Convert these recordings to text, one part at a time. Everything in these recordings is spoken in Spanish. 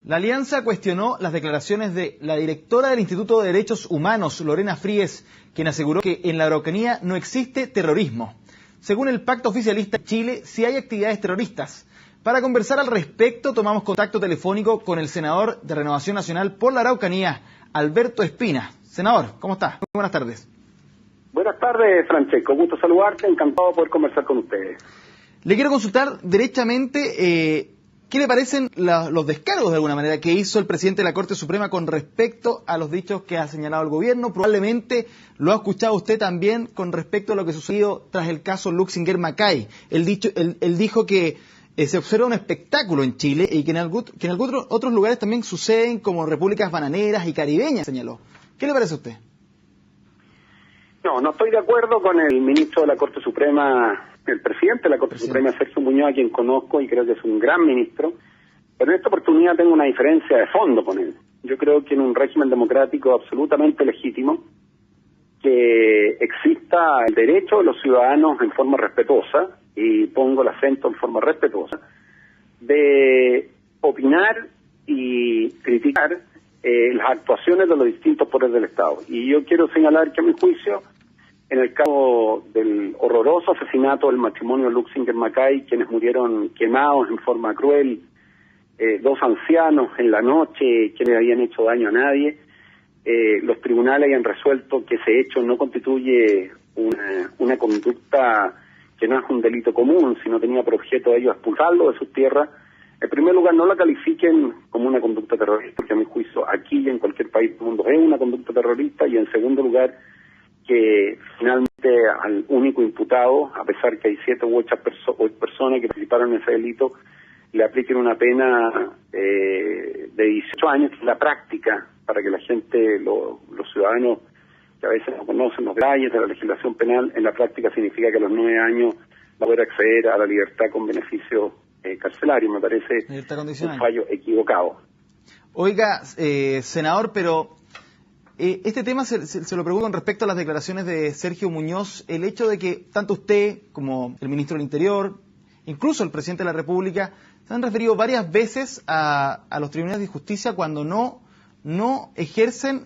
La Alianza cuestionó las declaraciones de la directora del Instituto de Derechos Humanos, Lorena Fries, quien aseguró que en la Araucanía no existe terrorismo. Según el pacto oficialista de Chile, sí hay actividades terroristas. Para conversar al respecto, tomamos contacto telefónico con el senador de Renovación Nacional por la Araucanía, Alberto Espina. Senador, ¿cómo está? Muy buenas tardes. Buenas tardes, Francesco. Gusto saludarte. Encantado de poder conversar con ustedes. Le quiero consultar derechamente ¿qué le parecen los descargos, de alguna manera, que hizo el presidente de la Corte Suprema con respecto a los dichos que ha señalado el gobierno? Probablemente lo ha escuchado usted también con respecto a lo que sucedió tras el caso Luxinger-Macay. Él dijo que se observa un espectáculo en Chile y que en algunos otros lugares también suceden, como repúblicas bananeras y caribeñas, señaló. ¿Qué le parece a usted? No estoy de acuerdo con el ministro de la Corte Suprema, el presidente de la Corte Suprema, Sergio Muñoz, a quien conozco y creo que es un gran ministro, pero en esta oportunidad tengo una diferencia de fondo con él. Yo creo que en un régimen democrático absolutamente legítimo, que exista el derecho de los ciudadanos en forma respetuosa, y pongo el acento en forma respetuosa, de opinar y criticar las actuaciones de los distintos poderes del Estado. Y yo quiero señalar que a mi juicio, en el caso del horroroso asesinato del matrimonio Luxinger-Macay, quienes murieron quemados en forma cruel, dos ancianos en la noche que no habían hecho daño a nadie, los tribunales han resuelto que ese hecho no constituye una conducta que no es un delito común, sino tenía por objeto de ellos expulsarlo de sus tierras. En primer lugar, no la califiquen como una conducta terrorista, porque a mi juicio aquí y en cualquier país del mundo es una conducta terrorista, y en segundo lugar, que finalmente al único imputado, a pesar que hay 7 u 8 personas que participaron en ese delito, le apliquen una pena de 18 años, que es la práctica, para que la gente, los ciudadanos que a veces no conocen los detalles de la legislación penal, en la práctica significa que a los 9 años va a poder acceder a la libertad con beneficio carcelario. Me parece un fallo equivocado. Oiga, senador, pero este tema se lo pregunto con respecto a las declaraciones de Sergio Muñoz, el hecho de que tanto usted como el ministro del Interior, incluso el presidente de la República, se han referido varias veces a los tribunales de justicia cuando no ejercen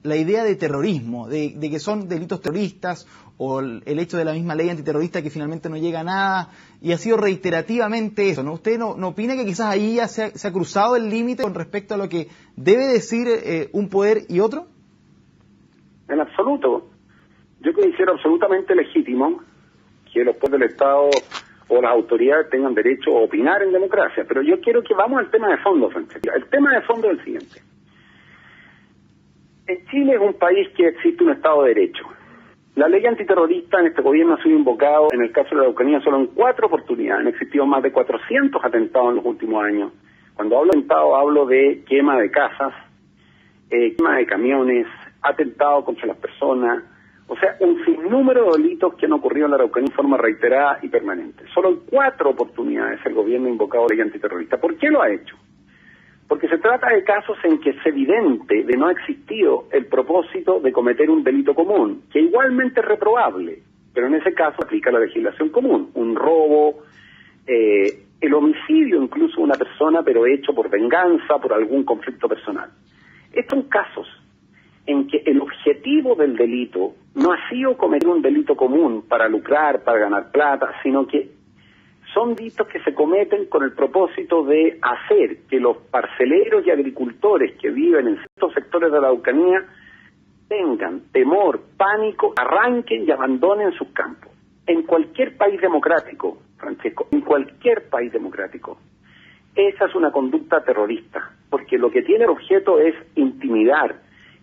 la idea de terrorismo, de que son delitos terroristas, o el hecho de la misma ley antiterrorista que finalmente no llega a nada, y ha sido reiterativamente eso, ¿no? ¿Usted no opina que quizás ahí ya se ha cruzado el límite con respecto a lo que debe decir un poder y otro? En absoluto. Yo considero absolutamente legítimo que los poderes del Estado o las autoridades tengan derecho a opinar en democracia, pero yo quiero que vamos al tema de fondo, Francesco. El tema de fondo es el siguiente. En Chile es un país que existe un Estado de Derecho. La ley antiterrorista en este gobierno ha sido invocado, en el caso de la Araucanía, solo en 4 oportunidades. Han existido más de 400 atentados en los últimos años. Cuando hablo de atentados, hablo de quema de casas, quema de camiones, atentado contra las personas, o sea, un sinnúmero de delitos que han ocurrido en la Araucanía en forma reiterada y permanente. Solo en 4 oportunidades el gobierno ha invocado ley antiterrorista. ¿Por qué lo ha hecho? Porque se trata de casos en que es evidente de no ha existido el propósito de cometer un delito común, que igualmente es reprobable, pero en ese caso aplica la legislación común, un robo, el homicidio incluso de una persona, pero hecho por venganza, por algún conflicto personal. Estos son casos en que el objetivo del delito no ha sido cometer un delito común para lucrar, para ganar plata, sino que son delitos que se cometen con el propósito de hacer que los parceleros y agricultores que viven en ciertos sectores de la Araucanía tengan temor, pánico, arranquen y abandonen sus campos. En cualquier país democrático, Francesco, en cualquier país democrático, esa es una conducta terrorista, porque lo que tiene el objeto es intimidar,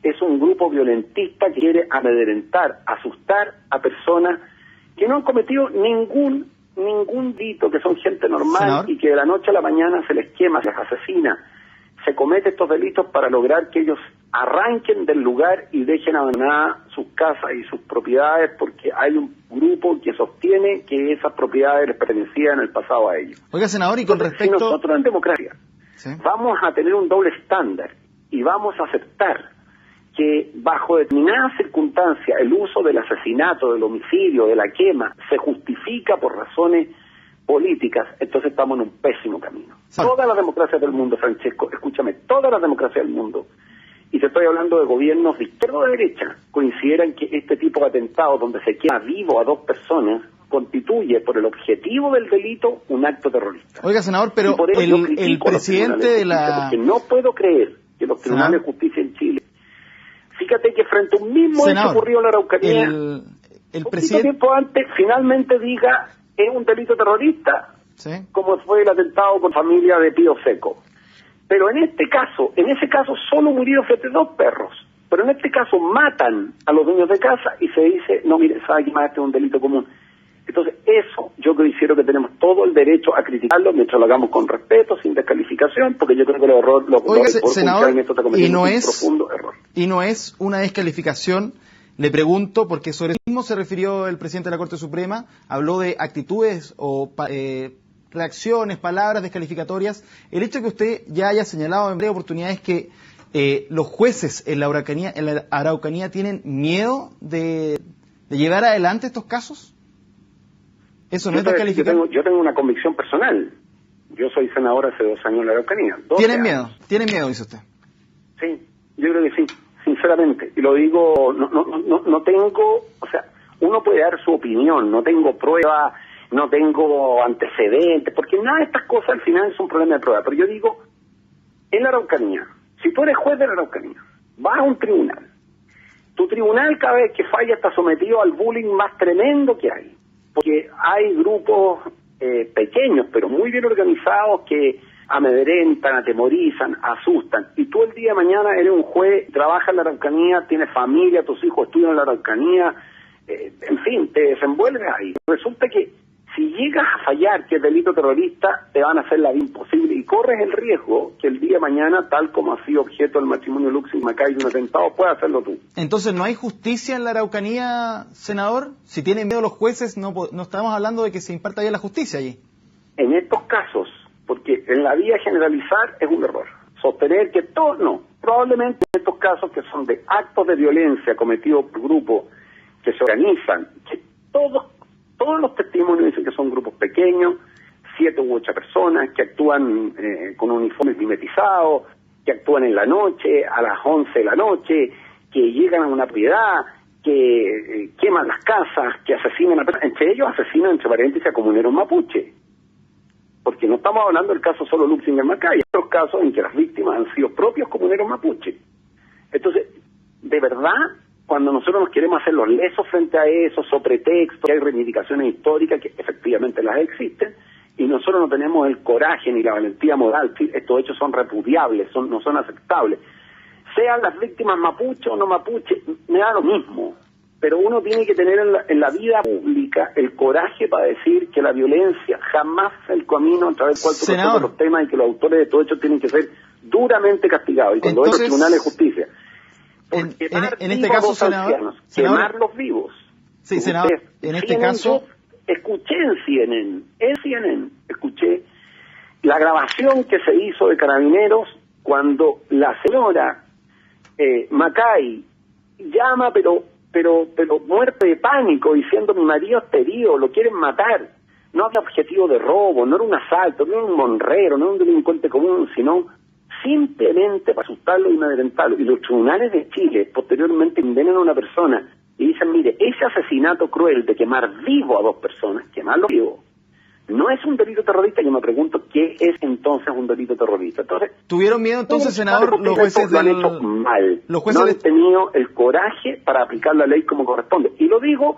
es un grupo violentista que quiere amedrentar, asustar a personas que no han cometido ningún delito, que son gente normal, ¿senador? Y que de la noche a la mañana se les quema, se les asesina. Se comete estos delitos para lograr que ellos arranquen del lugar y dejen abandonadas sus casas y sus propiedades, porque hay un grupo que sostiene que esas propiedades les pertenecían en el pasado a ellos. Oiga, senador, y con respecto... Si nosotros en democracia vamos a tener un doble estándar y vamos a aceptar que bajo determinadas circunstancias el uso del asesinato, del homicidio, de la quema, se justifica por razones políticas, entonces estamos en un pésimo camino. Todas las democracias del mundo, Francesco, escúchame, todas las democracias del mundo, y te estoy hablando de gobiernos de izquierda o de derecha, consideran que este tipo de atentados donde se quema vivo a 2 personas constituye por el objetivo del delito un acto terrorista. Oiga, senador, pero el presidente de la... Porque no puedo creer que los tribunales de justicia en Chile, fíjate que frente a un mismo hecho ocurrido en la Araucanía, el presidente tiempo antes finalmente diga es un delito terrorista, ¿sí?, como fue el atentado con familia de Pío Seco. Pero en ese caso solo murieron frente a 2 perros. Pero en este caso matan a los dueños de casa y se dice, no, mire, sabe que más este es un delito común. Entonces eso yo considero que tenemos todo el derecho a criticarlo mientras lo hagamos con respeto, sin descalificación, porque yo creo que Oiga, senador, en esto está cometiendo un profundo error. Y no es una descalificación, le pregunto, porque sobre eso mismo se refirió el presidente de la Corte Suprema, habló de actitudes o reacciones, palabras descalificatorias. El hecho que usted ya haya señalado en varias oportunidades que los jueces en la Araucanía tienen miedo de llevar adelante estos casos. ¿Eso no es descalificación? Yo tengo una convicción personal. Yo soy senador hace 2 años en la Araucanía. ¿Tienen miedo? ¿Tienen miedo, dice usted? Sí, yo creo que sí, sinceramente. Y lo digo, no tengo, o sea, uno puede dar su opinión, no tengo prueba, no tengo antecedentes, porque nada de estas cosas al final es un problema de prueba. Pero yo digo, en la Araucanía, si tú eres juez de la Araucanía, vas a un tribunal, tu tribunal cada vez que falla está sometido al bullying más tremendo que hay. Porque hay grupos pequeños, pero muy bien organizados, que amedrentan, atemorizan, asustan. Y tú el día de mañana eres un juez, trabajas en la Araucanía, tienes familia, tus hijos estudian en la Araucanía, en fin, te desenvuelves ahí. Resulta que si llegas a fallar que es delito terrorista, te van a hacer la vida imposible y corres el riesgo que el día de mañana, tal como ha sido objeto del matrimonio Lux y Macay de un atentado, puedas hacerlo tú. Entonces, ¿no hay justicia en la Araucanía, senador? Si tienen miedo los jueces, no estamos hablando de que se imparta bien la justicia allí. En estos casos, porque en la vía generalizar es un error. Sostener que todos no. Probablemente en estos casos que son de actos de violencia cometidos por grupos que se organizan, que todos los testimonios dicen que son grupos pequeños, 7 u 8 personas, que actúan con uniformes mimetizados, que actúan en la noche, a las 11 de la noche, que llegan a una propiedad, que queman las casas, que asesinan a personas. Entre ellos asesinan, entre paréntesis, a comuneros mapuche. Porque no estamos hablando del caso solo Luxinger Macay, hay otros casos en que las víctimas han sido propios comuneros mapuche. Entonces, de verdad, cuando nosotros nos queremos hacer los lesos frente a eso, sobre texto, que hay reivindicaciones históricas que efectivamente las existen, y nosotros no tenemos el coraje ni la valentía moral, estos hechos son repudiables, no son aceptables. Sean las víctimas mapuche o no mapuche, me da lo mismo, pero uno tiene que tener en la vida pública el coraje para decir que la violencia jamás es el camino a través del cual se resuelven los temas y que los autores de estos hechos tienen que ser duramente castigados. Y cuando los tribunales de justicia, en este caso, senador, quemarlos vivos. Sí, senador, en este caso... Escuché en CNN, escuché la grabación que se hizo de Carabineros cuando la señora Macay llama, pero muerte de pánico, diciendo: mi marido está herido, lo quieren matar. No había objetivo de robo, no era un asalto, no era un monrero, no era un delincuente común, sino simplemente para asustarlo y amedrentarlo. Y los tribunales de Chile posteriormente condenan a una persona y dicen: mire, ese asesinato cruel de quemar vivo a 2 personas, quemarlo vivo, no es un delito terrorista. Yo me pregunto, ¿qué es entonces un delito terrorista? Entonces, ¿tuvieron miedo entonces, senador, los jueces lo han hecho mal? Los jueces no han tenido el coraje para aplicar la ley como corresponde. Y lo digo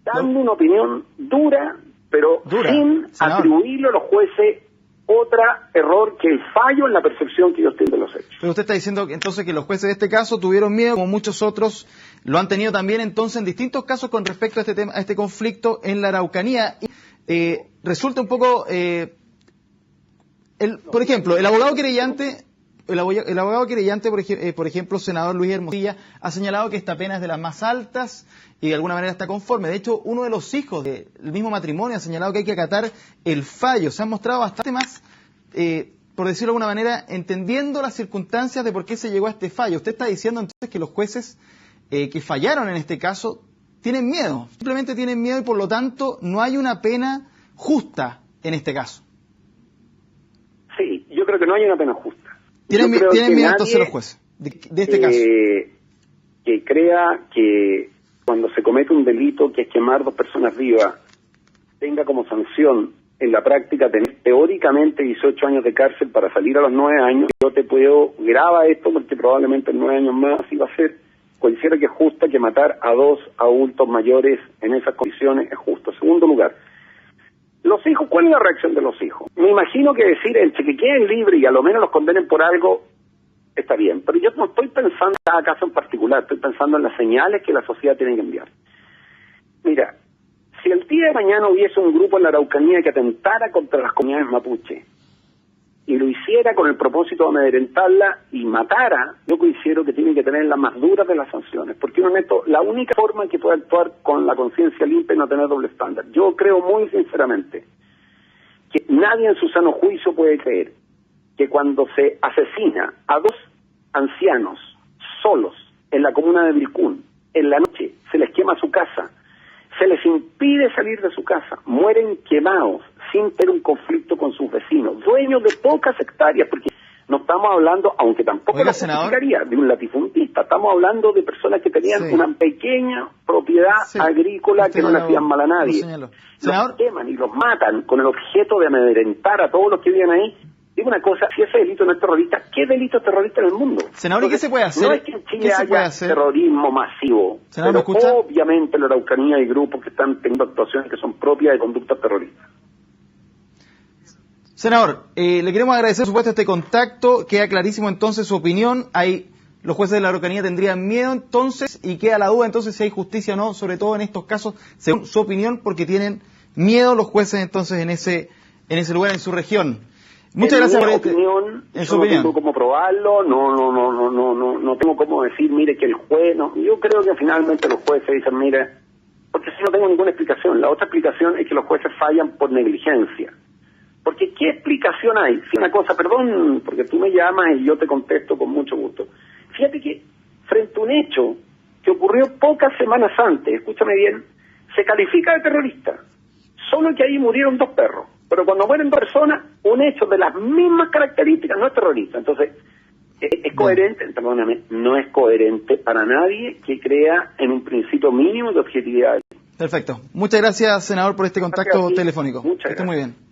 dando una opinión dura, pero sin atribuirle a los jueces otro error que el fallo en la percepción que ellos tienen de los hechos. Pero usted está diciendo entonces que los jueces de este caso tuvieron miedo, como muchos otros lo han tenido también entonces en distintos casos con respecto a este tema, a este conflicto en la Araucanía. Resulta un poco, por ejemplo, el abogado querellante, por ejemplo, senador Luis Hermosilla, ha señalado que esta pena es de las más altas y de alguna manera está conforme. De hecho, uno de los hijos del mismo matrimonio ha señalado que hay que acatar el fallo. Se han mostrado bastante más, por decirlo de alguna manera, entendiendo las circunstancias de por qué se llegó a este fallo. Usted está diciendo entonces que los jueces que fallaron en este caso tienen miedo, simplemente tienen miedo, y por lo tanto no hay una pena justa en este caso? Sí, yo creo que no hay una pena justa. ¿Tienen miedo entonces los jueces de este caso? Que crea que cuando se comete un delito que es quemar 2 personas vivas, tenga como sanción en la práctica tener teóricamente 18 años de cárcel para salir a los 9 años. Yo te puedo, graba esto porque probablemente en 9 años más así va a ser. Considero que es justa que matar a 2 adultos mayores en esas condiciones es justo. Segundo lugar, los hijos, ¿cuál es la reacción de los hijos? Me imagino que decir, entre que queden libres y a lo menos los condenen por algo, está bien. Pero yo no estoy pensando en cada caso en particular, estoy pensando en las señales que la sociedad tiene que enviar. Mira, si el día de mañana hubiese un grupo en la Araucanía que atentara contra las comunidades mapuche y lo hiciera con el propósito de amedrentarla y matara, yo considero que tienen que tener las más duras de las sanciones, porque la única forma en que puede actuar con la conciencia limpia y no tener doble estándar. Yo creo muy sinceramente que nadie en su sano juicio puede creer que cuando se asesina a 2 ancianos solos en la comuna de Vilcún, en la noche se les quema su casa, se les impide salir de su casa, mueren quemados sin tener un conflicto con sus vecinos, dueños de pocas hectáreas, porque no estamos hablando, aunque tampoco lo justificaría, de un latifundista, estamos hablando de personas que tenían una pequeña propiedad agrícola que no le hacían mal a nadie. Los queman y los matan con el objeto de amedrentar a todos los que vivían ahí. Digo una cosa, si ese delito no es terrorista, ¿qué delito es terrorista en el mundo? Senador, ¿y qué se puede hacer? No es que en Chile haya terrorismo masivo, Senador, pero obviamente en la Araucanía hay grupos que están teniendo actuaciones que son propias de conductas terroristas. Senador, le queremos agradecer, por supuesto, este contacto. Queda clarísimo entonces su opinión. Los jueces de la Araucanía tendrían miedo entonces, y queda la duda entonces si hay justicia o no, sobre todo en estos casos, según su opinión, porque tienen miedo los jueces entonces en ese lugar, en su región. Muchas gracias por opinión. No tengo cómo probarlo, no tengo cómo decir, mire, que el juez, no. Yo creo que finalmente los jueces dicen, mire, porque si no tengo ninguna explicación. La otra explicación es que los jueces fallan por negligencia. Porque ¿qué explicación hay? Si una cosa, perdón, porque tú me llamas y yo te contesto con mucho gusto. Fíjate que frente a un hecho que ocurrió pocas semanas antes, escúchame bien, se califica de terrorista. Solo que ahí murieron 2 perros. Pero cuando mueren 2 personas, un hecho de las mismas características no es terrorista. Entonces, es coherente, perdóname, no es coherente para nadie que crea en un principio mínimo de objetividad. Perfecto. Muchas gracias, senador, por este contacto telefónico. Muchas gracias. Que esté muy bien.